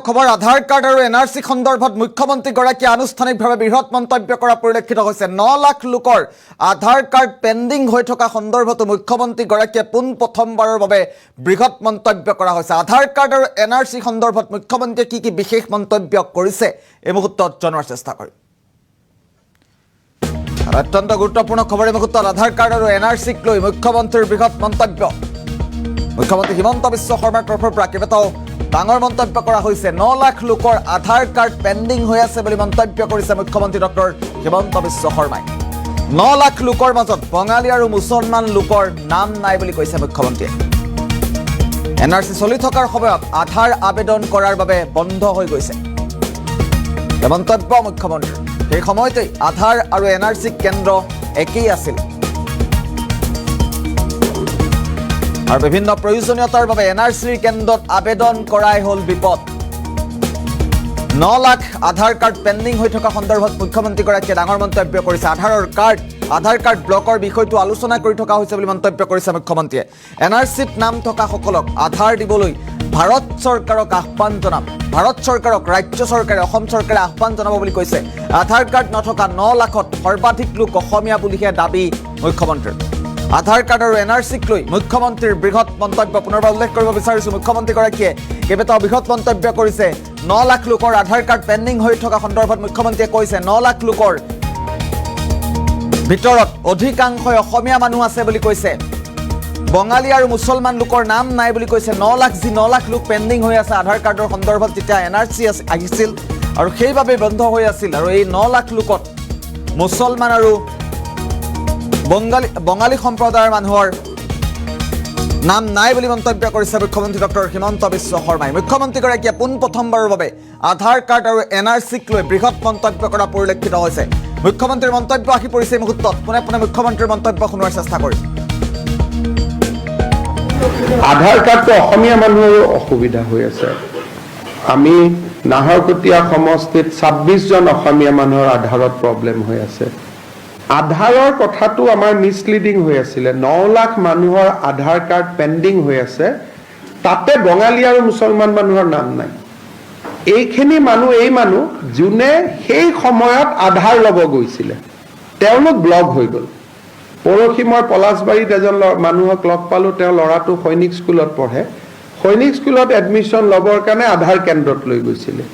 খবৰ আধাৰ কাৰ্ড আৰু এনআৰসি সন্দৰ্ভত মুখ্যমন্ত্ৰীগৰাকীয়ে আনুষ্ঠানিকভাৱে বৃহৎ মন্তব্য কৰা পৰিলক্ষিত হৈছে। 9 লাখ লোকৰ আধাৰ কাৰ্ড পেণ্ডিং হৈ থকা সন্দৰ্ভতো মুখ্যমন্ত্ৰীগৰাকীয়ে পোনপ্ৰথমবাৰৰ বাবে বৃহৎ মন্তব্য কৰা হৈছে। আধাৰ কাৰ্ড আৰু এনআৰসি সন্দৰ্ভত মুখ্যমন্ত্ৰীয়ে কি বিশেষ মন্তব্য কৰিছে এই মুহূৰ্তত জনাৰ চেষ্টা কৰিম। অত্যন্ত গুৰুত্বপূৰ্ণ খবৰ এই মুহূৰ্তত আধাৰ কাৰ্ড আৰু এনআৰসিক লৈ মুখ্যমন্ত্ৰীৰ বৃহৎ মন্তব্য। মুখ্যমন্ত্ৰী হিমন্ত বিশ্ব শৰ্মাৰ তৰফৰ পৰা কেইবাটাও ডাঙৰ মন্তব্য কৰা হৈছে। 9 লাখ লোকৰ আধাৰ কাৰ্ড পেণ্ডিং হৈ আছে বুলি মন্তব্য কৰিছে মুখ্যমন্ত্ৰী ডক্টৰ হিমন্ত বিশ্ব শৰ্মাই। 9 লাখ লোকৰ মাজত বঙালী আৰু মুছলমান লোকৰ নাম নাই বুলি কৈছে মুখ্যমন্ত্ৰীয়ে। এনআৰসি চলি থকাৰ সময়ত আধাৰ আবেদন কৰাৰ বাবে বন্ধ হৈ গৈছে মন্তব্য মুখ্যমন্ত্ৰীৰ। সেই সময়তেই আধাৰ আৰু এনআৰসি কেন্দ্ৰ একেই আছিল আৰু বিভিন্ন প্ৰয়োজনীয়তাৰ বাবে এনআৰসিৰ কেন্দ্ৰত আবেদন কৰাই হ'ল বিপদ। 9 লাখ আধাৰ কাৰ্ড পেণ্ডিং হৈ থকা সন্দৰ্ভত মুখ্যমন্ত্ৰীগৰাকীয়ে ডাঙৰ মন্তব্য কৰিছে। আধাৰ কাৰ্ড ব্লকৰ বিষয়টো আলোচনা কৰি থকা হৈছে বুলি মন্তব্য কৰিছে মুখ্যমন্ত্ৰীয়ে। এনআৰসিত নাম থকা সকলক আধাৰ দিবলৈ ভাৰত চৰকাৰক আহ্বান জনাম। ভাৰত চৰকাৰক ৰাজ্য চৰকাৰে অসম চৰকাৰে আহ্বান জনাব বুলি কৈছে। আধাৰ কাৰ্ড নথকা 9 লাখত সৰ্বাধিক লোক অসমীয়া বুলিহে দাবী মুখ্যমন্ত্ৰীৰ। আধাৰ কাৰ্ড আৰু এনআৰসিক লৈ মুখ্যমন্ত্ৰীৰ বৃহৎ মন্তব্য পুনৰবাৰ উল্লেখ কৰিব বিচাৰিছোঁ। মুখ্যমন্ত্ৰীগৰাকীয়ে কেইবাটাও বৃহৎ মন্তব্য কৰিছে। 9 লাখ লোকৰ আধাৰ কাৰ্ড পেণ্ডিং হৈ থকা সন্দৰ্ভত মুখ্যমন্ত্ৰীয়ে কৈছে 9 লাখ লোকৰ ভিতৰত অধিকাংশই অসমীয়া মানুহ আছে বুলি কৈছে। বঙালী আৰু মুছলমান লোকৰ নাম নাই বুলি কৈছে। 9 লাখ লোক পেণ্ডিং হৈ আছে আধাৰ কাৰ্ডৰ সন্দৰ্ভত যেতিয়া এনআৰসি আহিছিল আৰু সেইবাবে বন্ধ হৈ আছিল। আৰু এই 9 লাখ লোকত মুছলমান আৰু বঙালী সম্প্ৰদায়ৰ মানুহৰ নাম নাই বুলি মন্তব্য কৰিছে মুখ্যমন্ত্ৰী ডক্টৰ হিমন্ত বিশ্ব শৰ্মাই। মুখ্যমন্ত্ৰীগৰাকীয়ে পোনপ্ৰথমবাৰৰ বাবে আধাৰ কাৰ্ড আৰু এনআৰসিক লৈ বৃহৎ মন্তব্য কৰা পৰিলক্ষিত হৈছে। মুখ্যমন্ত্ৰীৰ মন্তব্য আহি পৰিছে এই মুহূৰ্তত। পোনে পোনে মুখ্যমন্ত্ৰীৰ মন্তব্য শুনোৱাৰ চেষ্টা কৰিম। আধাৰ কাৰ্ডটো অসমীয়া মানুহৰো অসুবিধা হৈ আছে। আমি নাহৰকটীয়া সমষ্টিত 26 জন অসমীয়া মানুহৰ আধাৰত প্ৰব্লেম হৈ আছে। আধাৰৰ কথাটো আমাৰ মিছলিডিং হৈ আছিলে। 9 লাখ মানুহৰ আধাৰ কাৰ্ড পেণ্ডিং হৈ আছে, তাতে বঙালী আৰু মুছলমান মানুহৰ নাম নাই। এইখিনি মানুহ যোনে সেই সময়ত আধাৰ ল'ব গৈছিলে, তেওঁলোক ব্লক হৈ গ'ল। পৰহি মই পলাশবাৰীত এজন মানুহক লগ পালোঁ। তেওঁ ল'ৰাটো সৈনিক স্কুলত পঢ়ে। সৈনিক স্কুলত এডমিশ্যন ল'বৰ কাৰণে আধাৰ কেন্দ্ৰত লৈ গৈছিলে।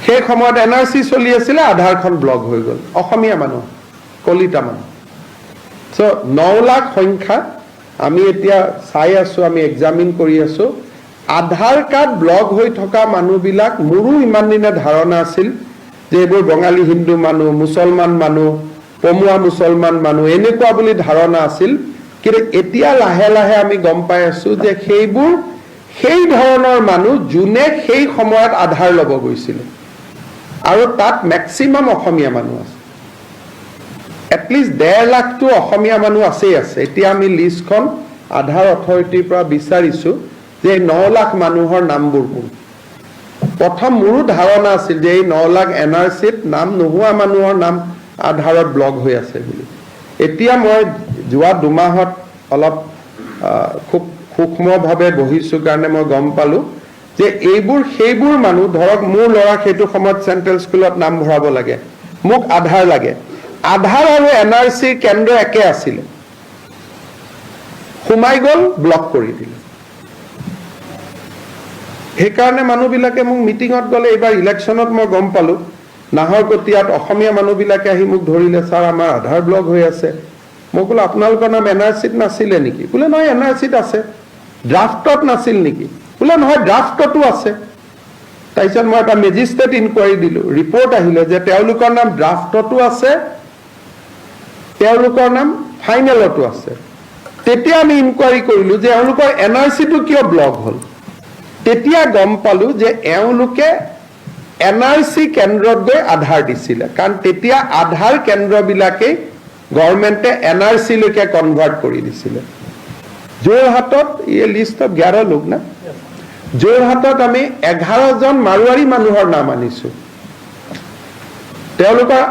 সেই সময়ত এনআৰসি চলি আছিলে, আধাৰখন ব্লক হৈ গ'ল। অসমীয়া মানুহ, কলিতা মানুহ। চ' 9 লাখ সংখ্যা আমি এতিয়া চাই আছোঁ, আমি এক্সামিন কৰি আছোঁ। আধাৰ কাৰ্ড ব্লক হৈ থকা মানুহবিলাক মোৰো ইমান দিনে ধাৰণা আছিল যে এইবোৰ বঙালী হিন্দু মানুহ, মুছলমান মানুহ, পমুৱা মুছলমান মানুহ এনেকুৱা বুলি ধাৰণা আছিল। কিন্তু এতিয়া লাহে লাহে আমি গম পাই আছোঁ যে সেইবোৰ সেই ধৰণৰ মানুহ যোনে সেই সময়ত আধাৰ ল'ব গৈছিলে আৰু তাত মেক্সিমাম অসমীয়া মানুহ আছে। এটলিষ্ট 1.5 লাখটো অসমীয়া মানুহ আছে। এতিয়া আমি লিষ্টখন আধাৰ অথৰিটিৰ পৰা বিচাৰিছোঁ যে 9 লাখ মানুহৰ নামবোৰ কোন। প্ৰথম মোৰো ধাৰণা আছিল যে এই 9 লাখ এনআৰচিত নাম নোহোৱা মানুহৰ নাম আধাৰত ব্লক হৈ আছে বুলি। এতিয়া মই যোৱা 2 মাহত অলপ খুব সূক্ষ্মভাৱে বহিছোঁ কাৰণে মই গম পালোঁ যে সেইবোৰ মানুহ, ধৰক মোৰ ল'ৰাক সেইটো সময়ত চেণ্ট্ৰেল স্কুলত নাম ভৰাব লাগে, মোক আধাৰ লাগে। আধাৰ আৰু এনআৰচিৰ কেন্দ্ৰ একে আছিলে, সোমাই গ'ল, ব্লক কৰি দিলে। সেইকাৰণে মানুহবিলাকে মোক মিটিঙত গ'লে, এইবাৰ ইলেকশ্যনত মই গম পালোঁ নাহৰকটীয়াত অসমীয়া মানুহবিলাকে আহি মোক ধৰিলে, ছাৰ আমাৰ আধাৰ ব্লক হৈ আছে। মই ক'লো আপোনালোকৰ নাম এনআৰচিত নাছিলে নেকি? বোলে নহয় এনআৰচিত আছে। ড্ৰাফটত নাছিল নেকি? বোলে নহয় ড্ৰাফটতো আছে। তাৰপিছত মই এটা মেজিষ্ট্ৰেট ইনকুৱাৰী দিলোঁ। ৰিপৰ্ট আহিলে যে তেওঁলোকৰ নাম ড্ৰাফটতো আছে, তেওঁলোকৰ নাম ফাইনেলতো আছে। তেতিয়া আমি ইনকুৱাৰী কৰিলোঁ যে এওঁলোকৰ এনআৰচিটো কিয় ব্লক হ'ল। তেতিয়া গম পালোঁ যে এওঁলোকে এনআৰচি কেন্দ্ৰত গৈ আধাৰ দিছিলে, কাৰণ তেতিয়া আধাৰ কেন্দ্ৰবিলাকেই গভৰ্ণমেণ্টে এনআৰচিলৈকে কনভাৰ্ট কৰি দিছিলে। যোৰহাটত লিষ্ট অফ 11 লোক না, যোৰহাটত আমি 11 জন মাৰোৱাৰী মানুহৰ নাম আনিছোঁ। তেওঁলোকৰ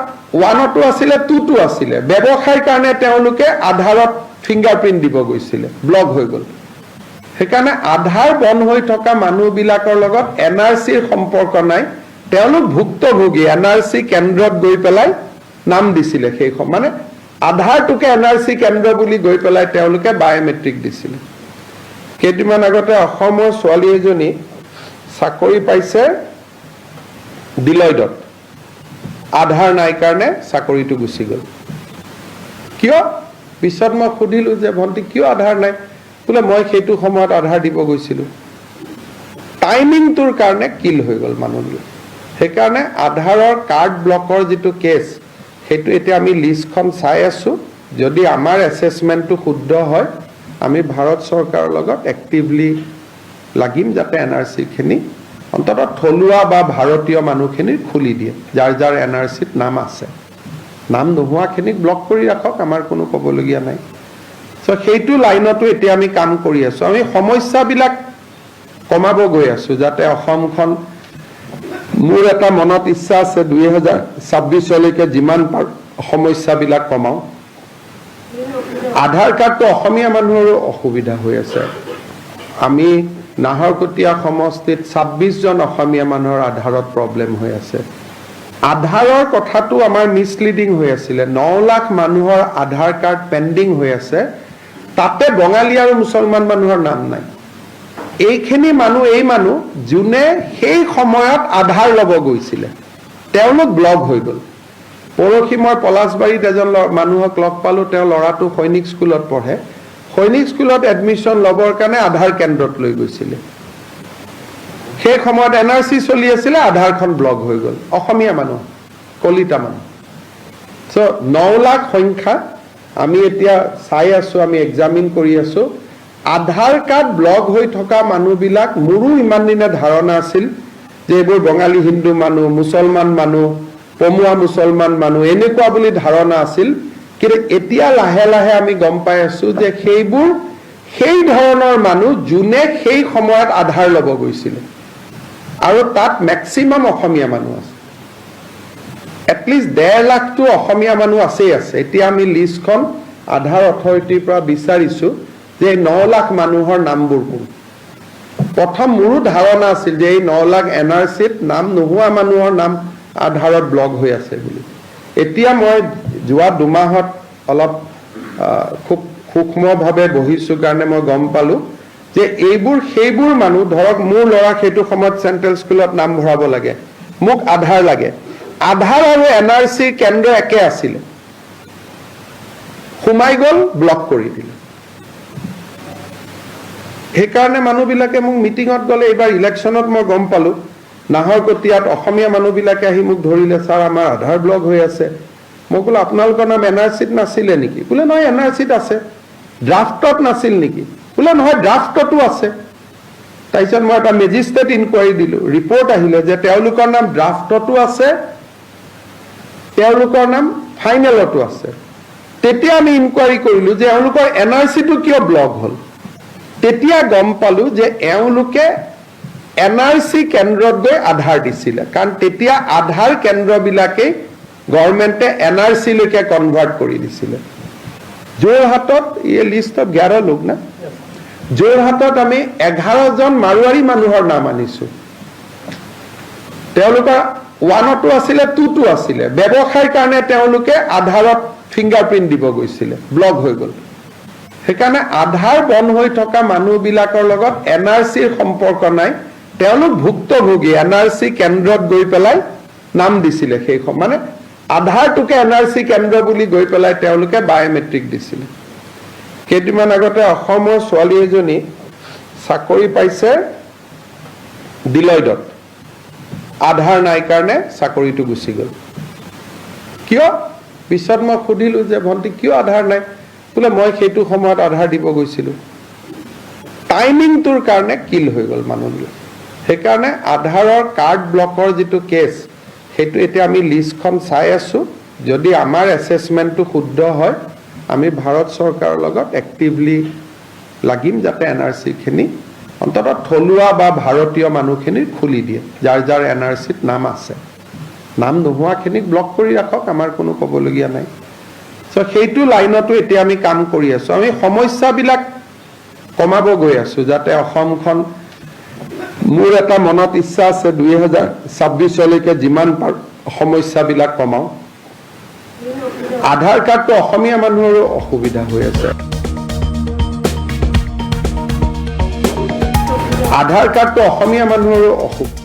1তো আছিলে, 2তো আছিলে। ব্যৱসায়ৰ কাৰণে তেওঁলোকে আধাৰত ফিংগাৰপ্ৰিণ্ট দিব গৈছিলে, ব্লক হৈ গ'ল। সেইকাৰণে আধাৰ বন্ধ হৈ থকা মানুহবিলাকৰ লগত NRCৰ সম্পৰ্ক নাই, তেওঁলোক ভুক্তভোগী। NRC কেন্দ্ৰত গৈ পেলাই নাম দিছিলে সেই মানে আধাৰটোকে NRC কেন্দ্ৰ বুলি গৈ পেলাই তেওঁলোকে বায়'মেট্ৰিক দিছিলে। কেইদিনমান আগতে অসমৰ ছোৱালী এজনী চাকৰি পাইছে ডিলয়ডত, আধাৰ নাই কাৰণে চাকৰিটো গুচি গ'ল। কিয়? পিছত মই সুধিলো যে ভণ্টি কিয় আধাৰ নাই? বোলে মই সেইটো সময়ত আধাৰ দিব গৈছিলোঁ, টাইমিংটোৰ কাৰণে কিল হৈ গ'ল মানুহবোৰ। সেইকাৰণে আধাৰৰ কাৰ্ড ব্লকৰ যিটো কেছ, সেইটো এতিয়া আমি লিষ্টখন চাই আছোঁ। যদি আমাৰ এছেছমেণ্টটো শুদ্ধ হয়, আমি ভাৰত চৰকাৰৰ লগত এক্টিভলি লাগিম যাতে NRCখিনি অন্ততঃ থলুৱা বা ভাৰতীয় মানুহখিনিৰ খুলি দিয়ে, যাৰ যাৰ NRCত নাম আছে। নাম নোহোৱাখিনিক ব্লক কৰি ৰাখক, আমাৰ কোনো ক'বলগীয়া নাই। চ' সেইটো লাইনতো এতিয়া আমি কাম কৰি আছোঁ। আমি সমস্যাবিলাক কমাব গৈ আছোঁ যাতে অসমখন, মোৰ এটা মনত ইচ্ছা আছে 2026লৈকে যিমান পাৰোঁ সমস্যাবিলাক কমাওঁ। আধাৰ কাৰ্ডটো অসমীয়া মানুহৰো অসুবিধা হৈ আছে। আমি নাহৰকটীয়া সমষ্টিত 26জন অসমীয়া মানুহৰ আধাৰত প্ৰব্লেম হৈ আছে। আধাৰৰ কথাটো আমাৰ মিছলিডিং হৈ আছিলে। 9 লাখ মানুহৰ আধাৰ কাৰ্ড পেণ্ডিং হৈ আছে, তাতে বঙালী আৰু মুছলমান মানুহৰ নাম নাই। এইখিনি মানুহ, এই মানুহ যোনে সেই সময়ত আধাৰ ল'ব গৈছিলে, তেওঁলোক ব্লক হৈ গ'ল। পৰহি মই পলাশবাৰীত এজন মানুহক লগ পালোঁ, তেওঁ ল'ৰাটো সৈনিক স্কুলত পঢ়ে। সৈনিক স্কুলত এডমিশ্যন ল'বৰ কাৰণে আধাৰ কেন্দ্ৰত লৈ গৈছিলে। সেই সময়ত NRC চলি আছিলে, আধাৰখন ব্লক হৈ গ'ল। অসমীয়া মানুহ, কলিতা মানুহ। চ' 9 লাখ সংখ্যা আমি এতিয়া চাই আছোঁ, আমি এক্সামিন কৰি আছোঁ। আধাৰ কাৰ্ড ব্লক হৈ থকা মানুহবিলাক, মোৰো ইমান দিনে ধাৰণা আছিল যে এইবোৰ বঙালী হিন্দু মানুহ, মুছলমান মানুহ, পমুৱা মুছলমান মানুহ, এনেকুৱা বুলি ধাৰণা আছিল। কিন্তু এতিয়া লাহে লাহে আমি গম পাই আছোঁ যে সেইবোৰ সেই ধৰণৰ মানুহ যোনে সেই সময়ত আধাৰ ল'ব গৈছিলে, আৰু তাত মেক্সিমাম অসমীয়া মানুহ আছে। এটলিষ্ট 1.5 লাখটো অসমীয়া মানুহ আছে। এতিয়া আমি লিষ্টখন আধাৰ অথৰিটিৰ পৰা বিচাৰিছোঁ যে 9 লাখ মানুহৰ নামবোৰ কোন। প্ৰথম মোৰো ধাৰণা আছিল যে এই 9 লাখ NRCত নাম নোহোৱা মানুহৰ নাম আধাৰত ব্লক হৈ আছে বুলি। এতিয়া মই যোৱা 2 মাহত অলপ খুব সূক্ষ্মভাৱে বহিছোঁ কাৰণে মই গম পালোঁ যে এইবোৰ সেইবোৰ মানুহ, ধৰক মোৰ ল'ৰাক সেইটো সময়ত চেণ্ট্ৰেল স্কুলত নাম ভৰাব লাগে, মোক আধাৰ লাগে। আধাৰ আৰু NRC কেন্দ্ৰ একে আছিলে, সোমাই গ'ল, ব্লক কৰি দিলে। সেইকাৰণে মানুহবিলাকে মোক মিটিঙত গ'লে, এইবাৰ ইলেকশ্যনত মই গম পালোঁ, নাহৰকটীয়াত অসমীয়া মানুহবিলাকে আহি মোক ধৰিলে, ছাৰ আমাৰ আধাৰ ব্লক হৈ আছে। মই ক'লো আপোনালোকৰ নাম NRCত নাছিলে নেকি? বোলে নহয় NRCত আছে। ড্ৰাফটত নাছিল নেকি? বোলে নহয় ড্ৰাফটতো আছে। তাৰপিছত মই এটা মেজিষ্ট্ৰেট ইনকুৱাৰী দিলোঁ, ৰিপৰ্ট আহিলে যে তেওঁলোকৰ নাম ড্ৰাফটতো আছে, তেওঁলোকৰ নাম ফাইনেলতো আছে। তেতিয়া আমি ইনকুৱাৰী কৰিলোঁ যে এওঁলোকৰ NRCটো কিয় ব্লক হ'ল। তেতিয়া গম পালোঁ যে এওঁলোকে NRC কেন্দ্ৰত গৈ আধাৰ দিছিলে, কাৰণ তেতিয়া আধাৰ কেন্দ্ৰবিলাকেই গভৰ্ণমেণ্টে NRCলৈকে কনভাৰ্ট কৰি দিছিলে। যোৰহাটত, এই লিষ্টত 11 লোক না, যোৰহাটত আমি 11জন মাৰোৱাৰী মানুহৰ নাম আনিছোঁ। তেওঁলোকৰ 1তো আছিলে, 2তো আছিলে। ব্যৱসায়ৰ কাৰণে তেওঁলোকে আধাৰত ফিংগাৰপ্ৰিণ্ট দিব গৈছিলে, ব্লক হৈ গ'ল। সেইকাৰণে আধাৰ বন্ধ হৈ থকা মানুহবিলাকৰ লগত NRCৰ সম্পৰ্ক নাই, তেওঁলোক ভুক্তভোগী। NRC কেন্দ্ৰত গৈ পেলাই নাম দিছিলে সেই মানে আধাৰটোকে NRC কেন্দ্ৰ বুলি গৈ পেলাই তেওঁলোকে বায়'মেট্ৰিক দিছিলে। কেইদিনমান আগতে অসমৰ ছোৱালী এজনী চাকৰি পাইছে ডিলয়ডত, আধাৰ নাই কাৰণে চাকৰিটো গুচি গ'ল। কিয়? পিছত মই সুধিলোঁ যে ভণ্টি কিয় আধাৰ নাই? বোলে মই সেইটো সময়ত আধাৰ দিব গৈছিলোঁ, টাইমিংটোৰ কাৰণে কিল হৈ গ'ল মানুহবোৰ। সেইকাৰণে আধাৰৰ কাৰ্ড ব্লকৰ যিটো কেছ, সেইটো এতিয়া আমি লিষ্টখন চাই আছোঁ। যদি আমাৰ এছেছমেণ্টটো শুদ্ধ হয়, আমি ভাৰত চৰকাৰৰ লগত এক্টিভলি লাগিম যাতে NRCখিনি অন্ততঃ থলুৱা বা ভাৰতীয় মানুহখিনিৰ খুলি দিয়ে, যাৰ যাৰ NRCত নাম আছে। নাম নোহোৱাখিনিক ব্লক কৰি ৰাখক, আমাৰ কোনো ক'বলগীয়া নাই। চ' সেইটো লাইনতো এতিয়া আমি কাম কৰি আছোঁ। আমি সমস্যাবিলাক কমাব গৈ আছো যাতে অসমখন মোৰ এটা মনত ইচ্ছা আছে 2026লৈকে যিমান সমস্যাবিলাক কমাও আধাৰ কাৰ্ডটো অসমীয়া মানুহৰো অসুবিধা হৈ আছে আধাৰ কাৰ্ডটো অসমীয়া মানুহৰো অসুবিধা